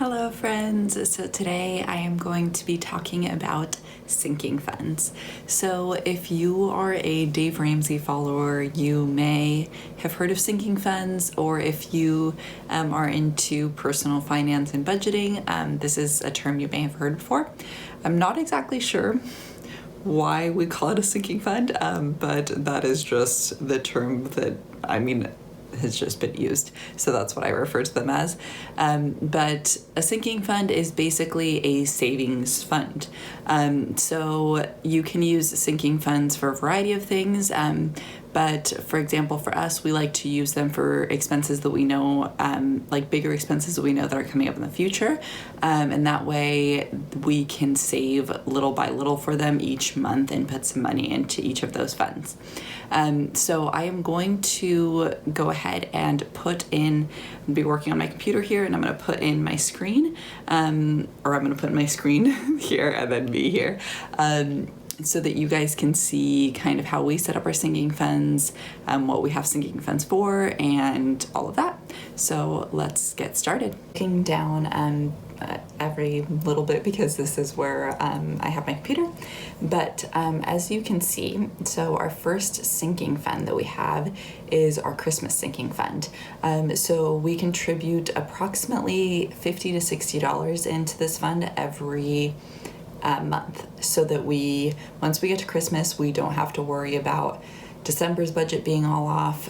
Hello friends! So today I am going to be talking about sinking funds. So if you are a Dave Ramsey follower, you may have heard of sinking funds, or if you are into personal finance and budgeting, this is a term you may have heard before. I'm not exactly sure why we call it a sinking fund, but that is just the term that, has just been used. So that's what I refer to them as. But a sinking fund is basically a savings fund. So you can use sinking funds for a variety of things. But for example, for us, we like to use them for expenses that we know, like bigger expenses that we know that are coming up in the future. And that way we can save little by little for them each month and put some money into each of those funds. So I am going to go ahead and be working on my computer here, and I'm going to put in my screen, or I'm going to put my screen here and then me here. So that you guys can see kind of how we set up our sinking funds, what we have sinking funds for, and all of that. So let's get started. Looking down every little bit because this is where I have my computer. But as you can see, so our first sinking fund that we have is our Christmas sinking fund. So we contribute approximately $50 to $60 into this fund every month, so that once we get to Christmas, we don't have to worry about December's budget being all off.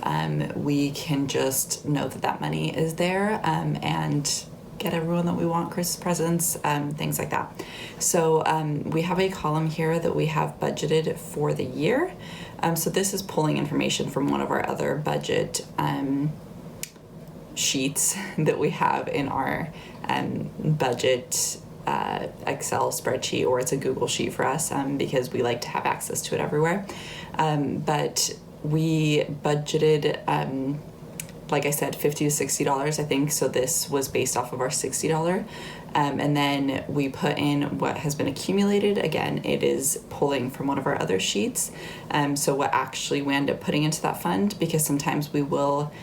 We can just know that money is there, and get everyone that we want Christmas presents, things like that. So we have a column here that we have budgeted for the year. So this is pulling information from one of our other budget sheets that we have in our budget Excel spreadsheet, or it's a Google sheet for us, because we like to have access to it everywhere. But we budgeted, like I said, $50 to $60, I think. So this was based off of our $60. And then we put in what has been accumulated. Again, it is pulling from one of our other sheets. So what actually we end up putting into that fund, because sometimes we will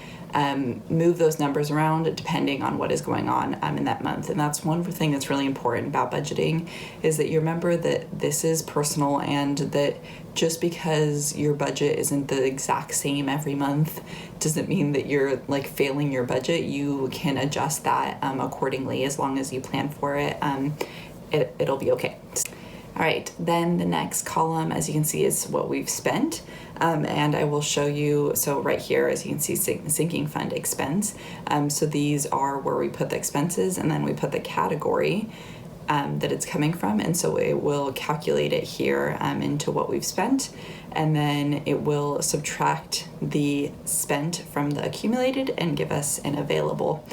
move those numbers around depending on what is going on in that month. And that's one thing that's really important about budgeting, is that you remember that this is personal, and that just because your budget isn't the exact same every month doesn't mean that you're like failing your budget. You can adjust that accordingly. As long as you plan for it, it'll be okay. All right, then the next column, as you can see, is what we've spent. And I will show you, so right here, as you can see, sinking fund expense. So these are where we put the expenses, and then we put the category that it's coming from. And so it will calculate it here into what we've spent. And then it will subtract the spent from the accumulated and give us an available.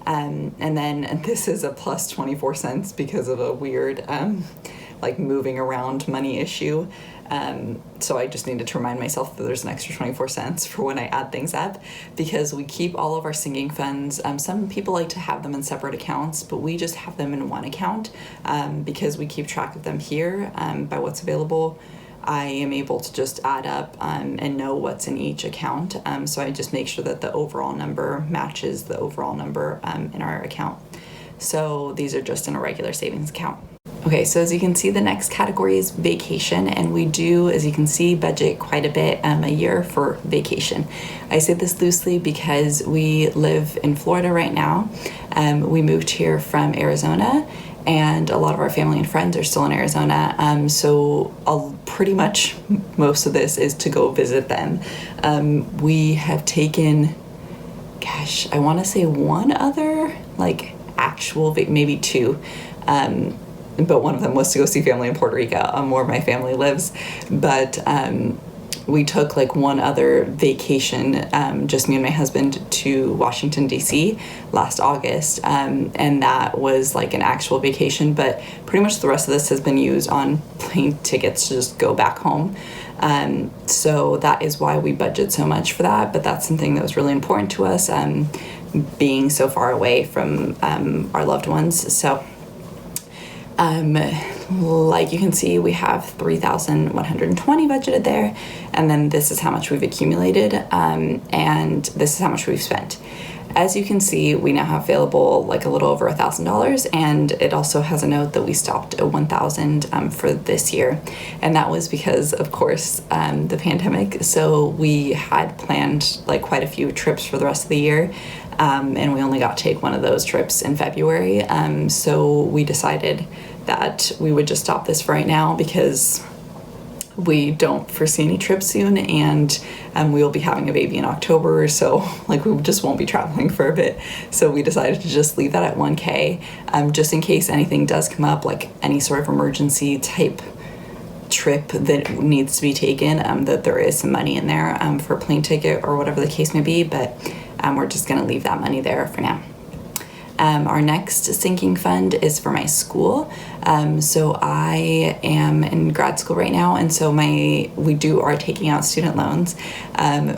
And then this is a plus 24 cents because of a weird like moving around money issue. So I just needed to remind myself that there's an extra 24 cents for when I add things up, because we keep all of our sinking funds. Some people like to have them in separate accounts, but we just have them in one account because we keep track of them here by what's available. I am able to just add up and know what's in each account. So I just make sure that the overall number matches the overall number in our account. So these are just in a regular savings account. Okay, so as you can see, the next category is vacation, and we do, as you can see, budget quite a bit a year for vacation. I say this loosely because we live in Florida right now. We moved here from Arizona, and a lot of our family and friends are still in Arizona. So pretty much most of this is to go visit them. We have taken, I want to say one other, like actual, maybe two. But one of them was to go see family in Puerto Rico, where my family lives. But we took like one other vacation, just me and my husband, to Washington, D.C. last August. And that was like an actual vacation. But pretty much the rest of this has been used on plane tickets to just go back home. So that is why we budget so much for that. But that's something that was really important to us, being so far away from our loved ones. So like you can see, we have $3,120 budgeted there, and then this is how much we've accumulated, and this is how much we've spent. as you can see, we now have available like a little over $1,000, and it also has a note that we stopped at 1,000 for this year, and that was because, of course, the pandemic. So we had planned like quite a few trips for the rest of the year, and we only got to take one of those trips in February. So we decided that we would just stop this for right now because we don't foresee any trips soon, and we will be having a baby in October, so like we just won't be traveling for a bit. So we decided to just leave that at 1K, just in case anything does come up, like any sort of emergency type trip that needs to be taken, that there is some money in there for a plane ticket or whatever the case may be, but we're just going to leave that money there for now. Our next sinking fund is for my school. So I am in grad school right now, and so we are taking out student loans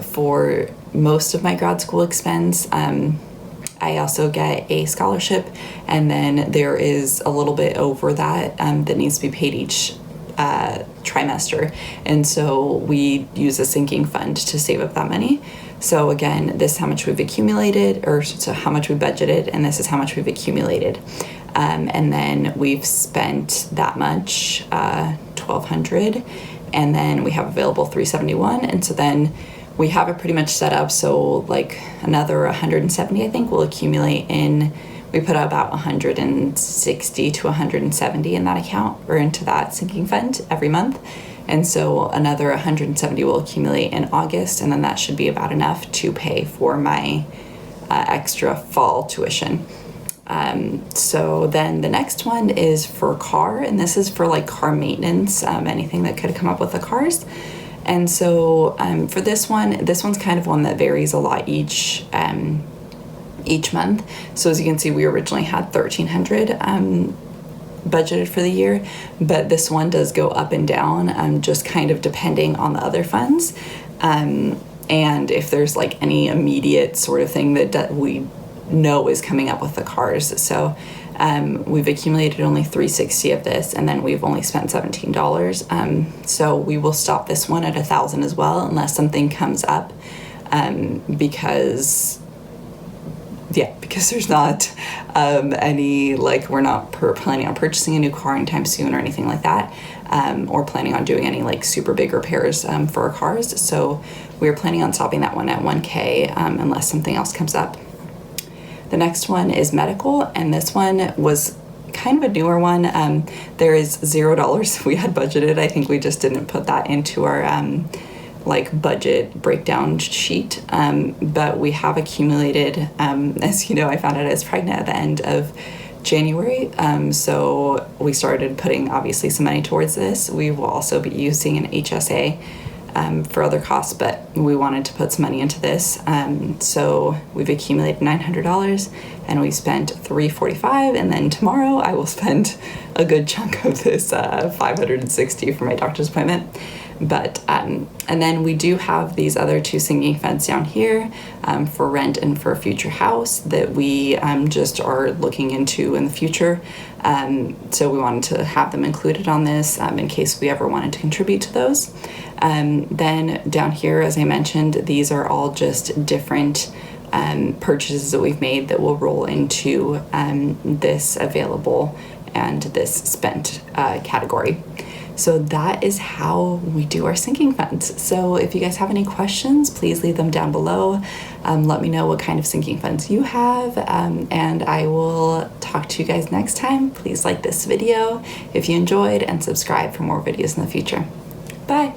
for most of my grad school expense. I also get a scholarship, and then there is a little bit over that that needs to be paid each trimester, and so we use a sinking fund to save up that money. So again, this is how much we've accumulated, or so how much we budgeted, and this is how much we've accumulated. And then we've spent that much, $1,200, and then we have available $371, and so then we have it pretty much set up. So like another 170, I think, will accumulate in. We put about 160 to 170 in that account, or into that sinking fund every month. And so another 170 will accumulate in August, and then that should be about enough to pay for my extra fall tuition. So then the next one is for car, and this is for like car maintenance, anything that could come up with the cars. And so for this one's kind of one that varies a lot each month. So as you can see, we originally had $1,300 budgeted for the year, but this one does go up and down, just kind of depending on the other funds, and if there's like any immediate sort of thing that we know is coming up with the cars. So we've accumulated only $360 of this, and then we've only spent $17. So we will stop this one at 1,000 as well, unless something comes up, because there's not any, like, we're not planning on purchasing a new car anytime soon or anything like that, or planning on doing any like super big repairs for our cars. So we're planning on stopping that one at 1K unless something else comes up. The next one is medical, and this one was kind of a newer one. There is $0 we had budgeted. I think we just didn't put that into our like budget breakdown sheet, but we have accumulated, as you know, I found out I was pregnant at the end of January, so we started putting obviously some money towards this. We will also be using an HSA for other costs, but we wanted to put some money into this, so we've accumulated $900, and we spent $345, and then tomorrow I will spend a good chunk of this $560 for my doctor's appointment. But and then we do have these other two sinking funds down here for rent and for a future house that we just are looking into in the future. So we wanted to have them included on this in case we ever wanted to contribute to those. Then down here, as I mentioned, these are all just different purchases that we've made that will roll into this available and this spent category. So that is how we do our sinking funds. So if you guys have any questions, please leave them down below. Let me know what kind of sinking funds you have, and I will talk to you guys next time. Please like this video if you enjoyed, and subscribe for more videos in the future. Bye.